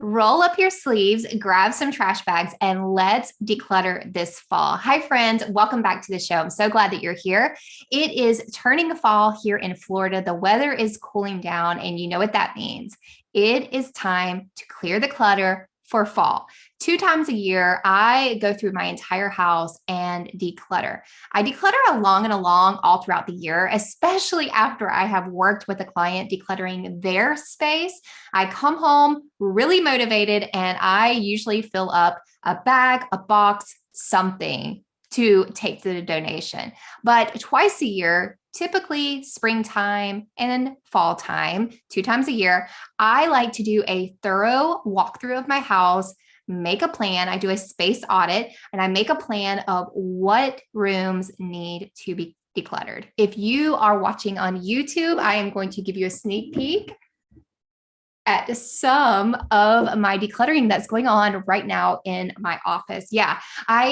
Roll up your sleeves, grab some trash bags, and let's declutter this fall. Hi, friends. Welcome back to the show. I'm so glad that you're here. It is turning the fall here in Florida. The weather is cooling down, and you know what that means. It is time to clear the clutter for fall. 2 times a year, I go through my entire house and declutter. I declutter along and along all throughout the year, especially after I have worked with a client decluttering their space. I come home really motivated and I usually fill up a bag, a box, something to take to the donation. But twice a year, typically springtime and fall time, 2 times a year, I like to do a thorough walkthrough of my house, make a plan. I do a space audit and I make a plan of what rooms need to be decluttered. If you are watching on YouTube, I am going to give you a sneak peek at some of my decluttering that's going on right now in my office. Yeah,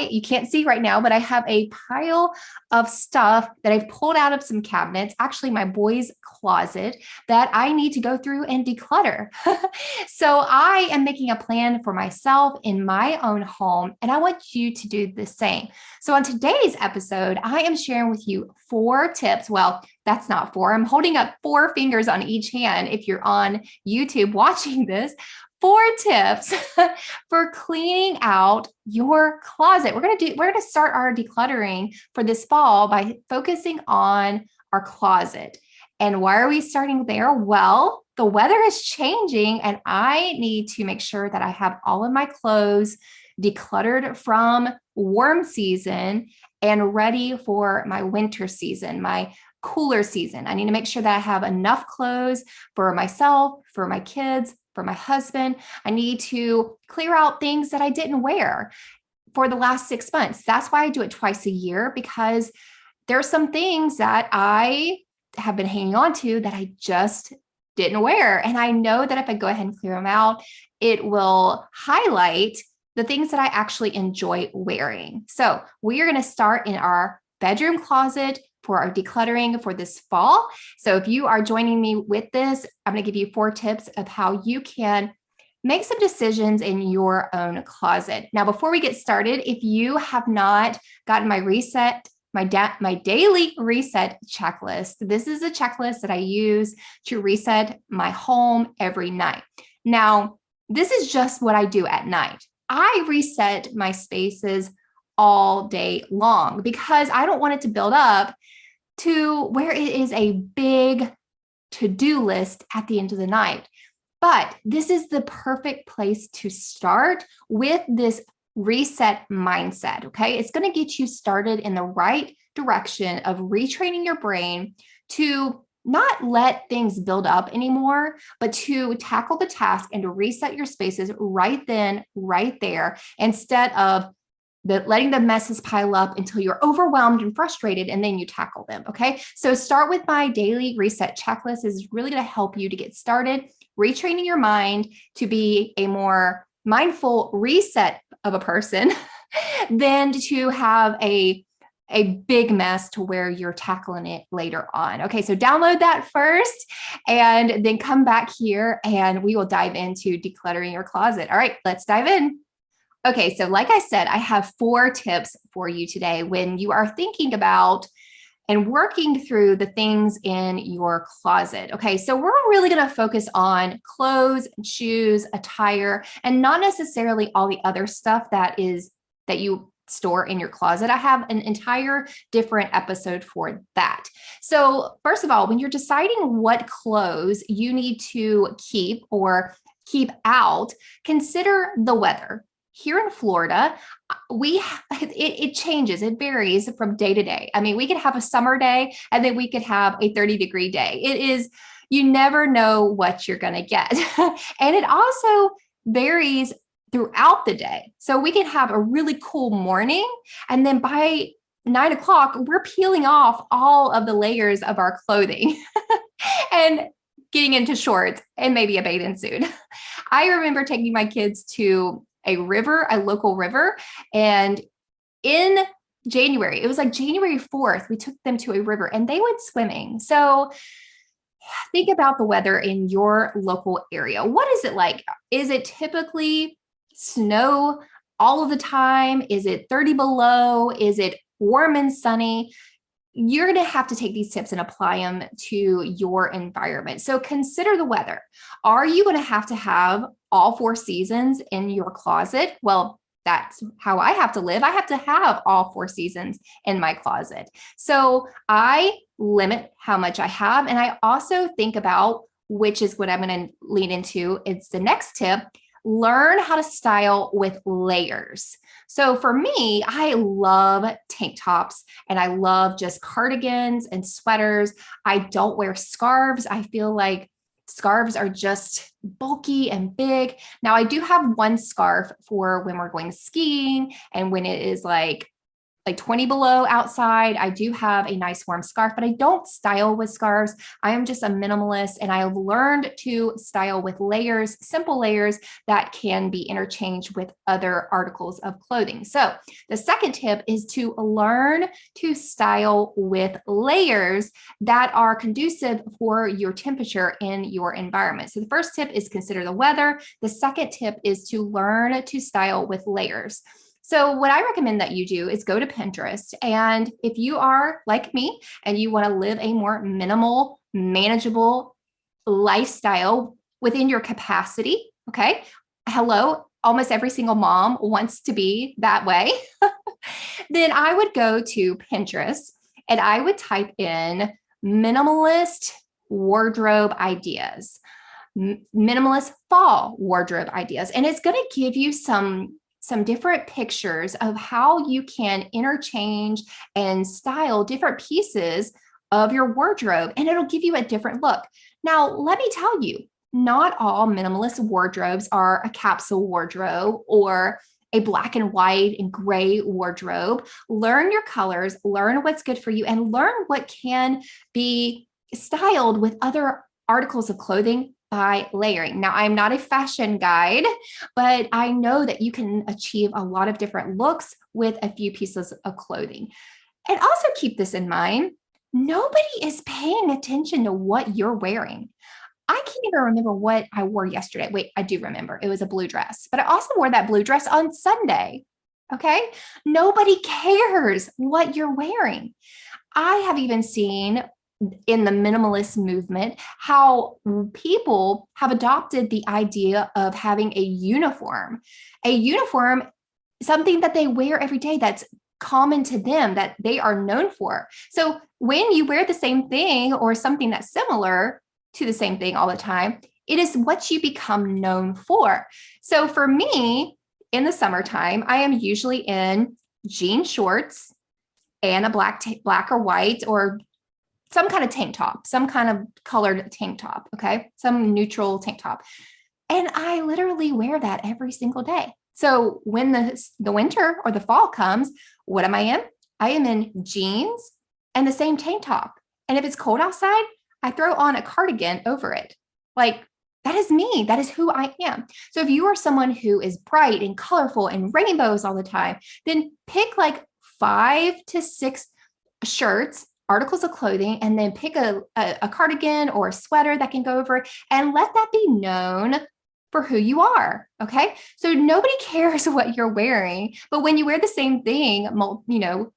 you can't see right now, but I have a pile of stuff that I've pulled out of some cabinets, actually my boys' closet, that I need to go through and declutter. So I am making a plan for myself in my own home, and I want you to do the same. So on today's episode, I am sharing with you 4 tips. Well, that's not 4. I'm holding up 4 fingers on each hand if you're on YouTube watching this. 4 tips for cleaning out your closet. We're going to start our decluttering for this fall by focusing on our closet. And why are we starting there? Well, the weather is changing and I need to make sure that I have all of my clothes decluttered from warm season and ready for my winter season, my cooler season. I need to make sure that I have enough clothes for myself, for my kids, for my husband. I need to clear out things that I didn't wear for the last 6 months. That's why I do it twice a year, because there are some things that I have been hanging on to that I just didn't wear. And I know that if I go ahead and clear them out, it will highlight the things that I actually enjoy wearing. So we are going to start in our bedroom closet for our decluttering for this fall. So if you are joining me with this, I'm going to give you 4 tips of how you can make some decisions in your own closet. Now, before we get started, if you have not gotten my daily reset checklist, this is a checklist that I use to reset my home every night. Now, this is just what I do at night. I reset my spaces all day long because I don't want it to build up to where it is a big to-do list at the end of the night. But this is the perfect place to start with this reset mindset, okay? It's going to get you started in the right direction of retraining your brain to not let things build up anymore, but to tackle the task and to reset your spaces right then, right there, instead of letting the messes pile up until you're overwhelmed and frustrated and then you tackle them, okay? So start with my daily reset checklist. This is really going to help you to get started, retraining your mind to be a more mindful reset of a person than to have a big mess to where you're tackling it later on. Okay, so download that first and then come back here and we will dive into decluttering your closet. All right, let's dive in. Okay, so like I said, I have 4 tips for you today when you are thinking about and working through the things in your closet. Okay, so we're really gonna focus on clothes, shoes, attire, and not necessarily all the other stuff that you store in your closet. I have an entire different episode for that. So first of all, when you're deciding what clothes you need to keep or keep out, consider the weather. Here in Florida, it changes. It varies from day to day. I mean, we could have a summer day and then we could have a 30-degree day. You never know what you're going to get. And it also varies throughout the day. So we can have a really cool morning and then by 9 o'clock, we're peeling off all of the layers of our clothing and getting into shorts and maybe a bathing suit. I remember taking my kids to a local river, and in January, it was like January 4th, we took them to a river and they went swimming. So think about the weather in your local area. What is it like? Is it typically snow all of the time? Is it 30 below? Is it warm and sunny? You're going to have to take these tips and apply them to your environment. So consider the weather. Are you going to have all 4 seasons in your closet? Well, that's how I have to live. I have to have all 4 seasons in my closet. So I limit how much I have. And I also think about, which is what I'm going to lean into, it's the next tip. Learn how to style with layers. So for me, I love tank tops and I love just cardigans and sweaters. I don't wear scarves. I feel like scarves are just bulky and big. Now I do have one scarf for when we're going skiing and when it is like 20 below outside. I do have a nice warm scarf, but I don't style with scarves. I am just a minimalist and I have learned to style with layers, simple layers that can be interchanged with other articles of clothing. So the second tip is to learn to style with layers that are conducive for your temperature in your environment. So the first tip is consider the weather. The second tip is to learn to style with layers. So what I recommend that you do is go to Pinterest. And if you are like me and you want to live a more minimal, manageable lifestyle within your capacity, okay? Hello, almost every single mom wants to be that way. Then I would go to Pinterest and I would type in minimalist wardrobe ideas, minimalist fall wardrobe ideas. And it's going to give you some different pictures of how you can interchange and style different pieces of your wardrobe, and it'll give you a different look. Now, let me tell you, not all minimalist wardrobes are a capsule wardrobe or a black and white and gray wardrobe. Learn your colors, learn what's good for you, and learn what can be styled with other articles of clothing by layering. Now, I'm not a fashion guide, but I know that you can achieve a lot of different looks with a few pieces of clothing. And also keep this in mind, nobody is paying attention to what you're wearing. I can't even remember what I wore yesterday. Wait, I do remember. It was a blue dress, but I also wore that blue dress on Sunday. Okay. Nobody cares what you're wearing. I have even seen in the minimalist movement how people have adopted the idea of having a uniform, something that they wear every day that's common to them, that they are known for. So when you wear the same thing or something that's similar to the same thing all the time, it is what you become known for. So for me, in the summertime, I am usually in jean shorts and a black or white or some kind of tank top, some kind of colored tank top, okay? Some neutral tank top. And I literally wear that every single day. So when the winter or the fall comes, what am I in? I am in jeans and the same tank top. And if it's cold outside, I throw on a cardigan over it. Like, that is me. That is who I am. So if you are someone who is bright and colorful and rainbows all the time, then pick like 5 to 6 shirts, articles of clothing, and then pick a cardigan or a sweater that can go over it and let that be known for who you are. Okay. So nobody cares what you're wearing, but when you wear the same thing,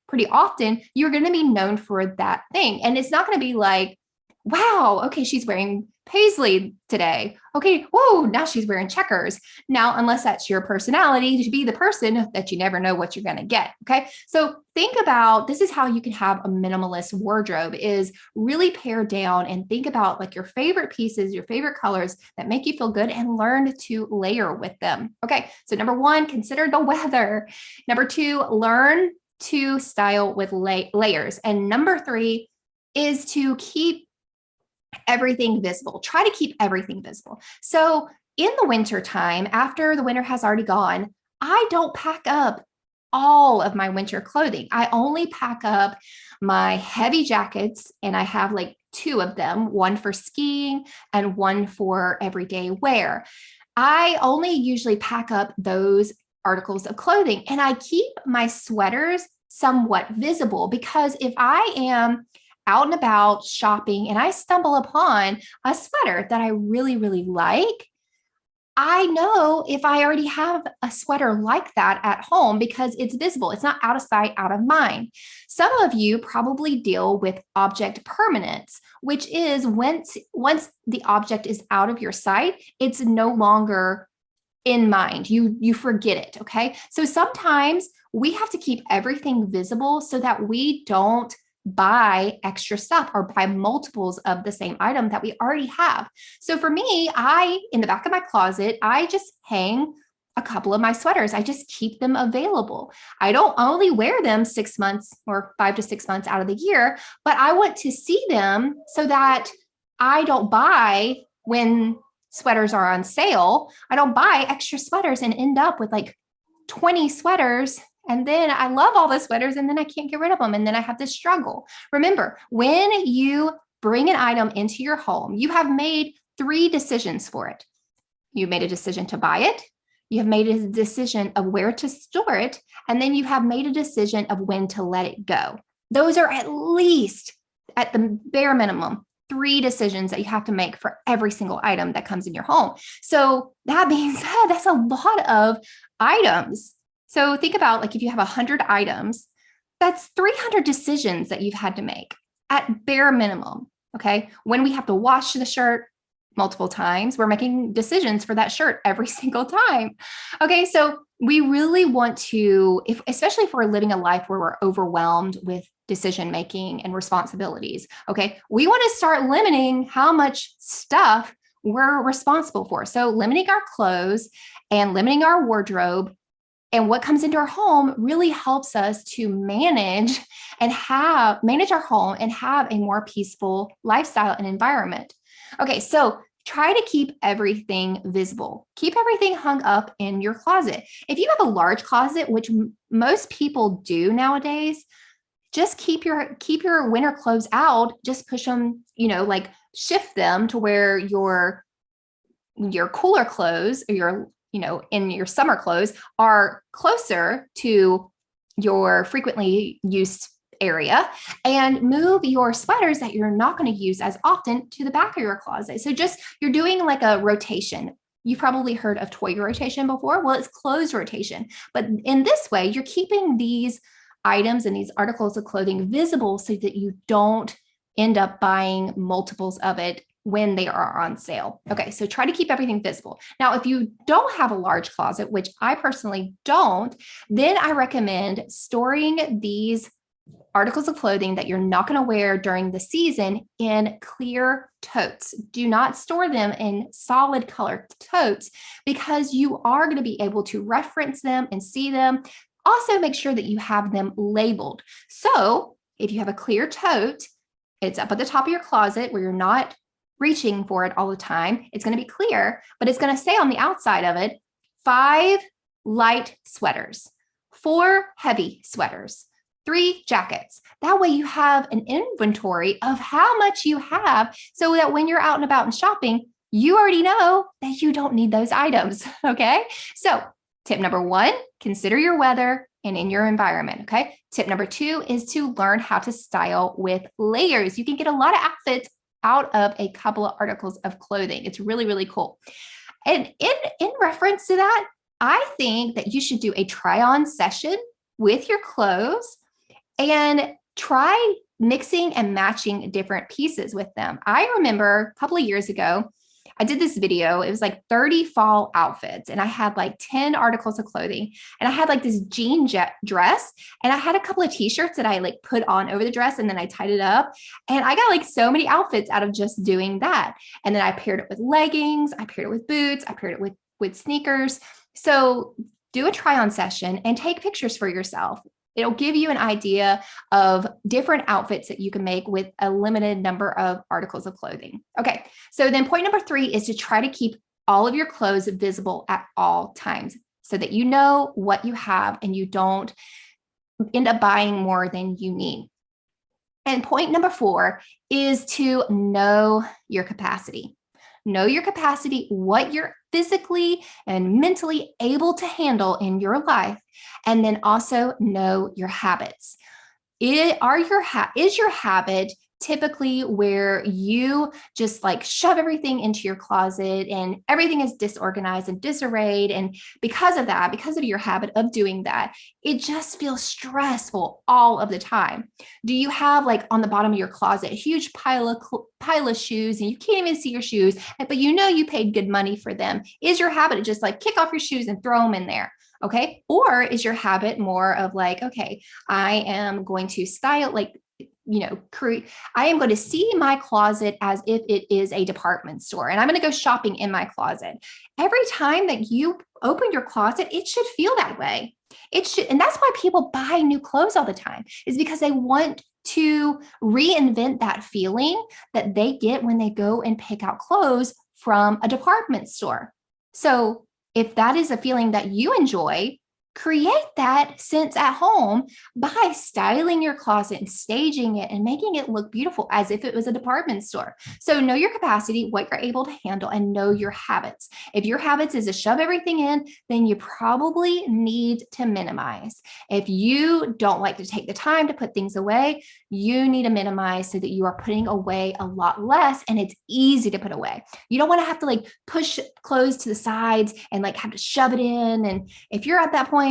pretty often, you're going to be known for that thing. And it's not going to be like, wow, okay, she's wearing paisley today. Okay, whoa, now she's wearing checkers. Now, unless that's your personality to be the person that you never know what you're going to get. Okay, so think about, this is how you can have a minimalist wardrobe, is really pare down and think about like your favorite pieces, your favorite colors that make you feel good, and learn to layer with them. Okay, so number 1, consider the weather. Number 2, learn to style with layers. And number 3 is to keep everything visible. Try to keep everything visible. So in the winter time, after the winter has already gone, I don't pack up all of my winter clothing. I only pack up my heavy jackets, and I have like 2 of them, one for skiing and one for everyday wear. I only usually pack up those articles of clothing, and I keep my sweaters somewhat visible, because if I am out and about shopping and I stumble upon a sweater that I really, really like, I know if I already have a sweater like that at home because it's visible. It's not out of sight, out of mind. Some of you probably deal with object permanence, which is once the object is out of your sight, it's no longer in mind. You forget it, okay? So sometimes we have to keep everything visible so that we don't buy extra stuff or buy multiples of the same item that we already have. So for me, in the back of my closet, I just hang a couple of my sweaters. I just keep them available. I don't only wear them 6 months or 5 to 6 months out of the year, but I want to see them so that I don't buy when sweaters are on sale. I don't buy extra sweaters and end up with like 20 sweaters. And then I love all the sweaters and then I can't get rid of them. And then I have this struggle. Remember, when you bring an item into your home, you have made 3 decisions for it. You made a decision to buy it. You have made a decision of where to store it. And then you have made a decision of when to let it go. Those are at least, at the bare minimum, 3 decisions that you have to make for every single item that comes in your home. So that being said, that's a lot of items. So think about like if you have 100 items, that's 300 decisions that you've had to make at bare minimum. Okay. When we have to wash the shirt multiple times, we're making decisions for that shirt every single time. Okay. So we really want to, especially if we're living a life where we're overwhelmed with decision making and responsibilities. Okay. We want to start limiting how much stuff we're responsible for. So limiting our clothes and limiting our wardrobe and what comes into our home really helps us to manage our home and have a more peaceful lifestyle and environment. Okay, so try to keep everything visible. Keep everything hung up in your closet. If you have a large closet, which most people do nowadays, just keep your winter clothes out. Just push them, like shift them to where your cooler clothes or in your summer clothes are closer to your frequently used area, and move your sweaters that you're not going to use as often to the back of your closet. So you're doing like a rotation. You've probably heard of toy rotation before. Well, it's clothes rotation. But in this way, you're keeping these items and these articles of clothing visible so that you don't end up buying multiples of it when they are on sale. Okay, so try to keep everything visible. Now, if you don't have a large closet, which I personally don't, then I recommend storing these articles of clothing that you're not going to wear during the season in clear totes. Do not store them in solid color totes because you are going to be able to reference them and see them. Also, make sure that you have them labeled. So if you have a clear tote, it's up at the top of your closet where you're not reaching for it all the time. It's going to be clear, but it's going to say on the outside of it, 5 light sweaters, 4 heavy sweaters, 3 jackets. That way you have an inventory of how much you have so that when you're out and about and shopping, you already know that you don't need those items. Okay. So tip number 1, consider your weather and in your environment. Okay. Tip number 2 is to learn how to style with layers. You can get a lot of outfits out of a couple of articles of clothing. It's really, really cool. And in reference to that, I think that you should do a try-on session with your clothes and try mixing and matching different pieces with them. I remember a couple of years ago, I did this video. It was like 30 fall outfits and I had like 10 articles of clothing and I had like this jean dress and I had a couple of t-shirts that I like put on over the dress and then I tied it up and I got like so many outfits out of just doing that. And then I paired it with leggings, I paired it with boots, I paired it with sneakers. So do a try on session and take pictures for yourself. It'll give you an idea of different outfits that you can make with a limited number of articles of clothing. Okay, so then point number 3 is to try to keep all of your clothes visible at all times so that you know what you have and you don't end up buying more than you need. And point number 4 is to know your capacity. Know your capacity, what you're physically and mentally able to handle in your life, and then also know your habits. Is your habit typically where you just like shove everything into your closet and everything is disorganized and disarrayed. And because of that, because of your habit of doing that, it just feels stressful all of the time. Do you have like on the bottom of your closet a huge pile of shoes and you can't even see your shoes, but you know you paid good money for them? Is your habit to just like kick off your shoes and throw them in there? Okay. Or is your habit more of like, okay, I am going to style, like, I am going to see my closet as if it is a department store and I'm going to go shopping in my closet. Every time that you open your closet, it should feel that way. It should. And that's why people buy new clothes all the time, is because they want to reinvent that feeling that they get when they go and pick out clothes from a department store. So if that is a feeling that you enjoy, create that sense at home by styling your closet and staging it and making it look beautiful as if it was a department store. So know your capacity, what you're able to handle, and know your habits. If your habits is to shove everything in, then you probably need to minimize. If you don't like to take the time to put things away, you need to minimize so that you are putting away a lot less and it's easy to put away. You don't want to have to like push clothes to the sides and like have to shove it in. And if you're at that point,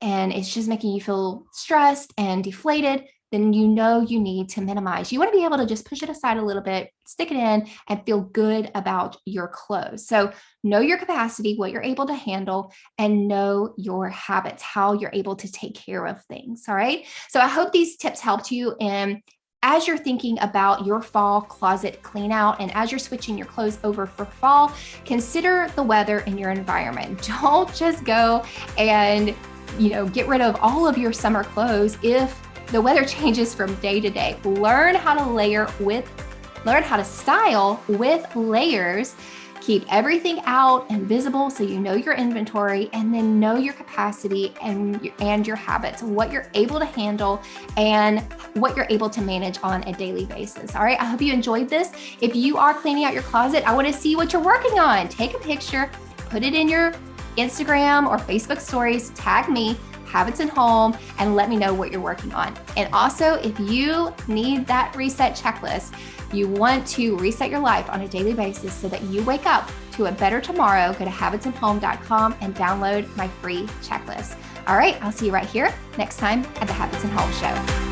and it's just making you feel stressed and deflated, then you know you need to minimize. You want to be able to just push it aside a little bit, stick it in, and feel good about your clothes. So know your capacity, what you're able to handle, and know your habits, how you're able to take care of things. All right. So I hope these tips helped you in as you're thinking about your fall closet clean out and as you're switching your clothes over for fall. Consider the weather in your environment. Don't just go and, get rid of all of your summer clothes if the weather changes from day to day. Learn how to style with layers. Keep everything out and visible so you know your inventory, and then know your capacity and your habits, what you're able to handle and what you're able to manage on a daily basis. All right. I hope you enjoyed this. If you are cleaning out your closet, I want to see what you're working on. Take a picture, put it in your Instagram or Facebook stories, tag me, Habits and Home, and let me know what you're working on. And also, if you need that reset checklist, you want to reset your life on a daily basis so that you wake up to a better tomorrow, go to habitsandhome.com and download my free checklist. All right, I'll see you right here next time at the Habits and Home Show.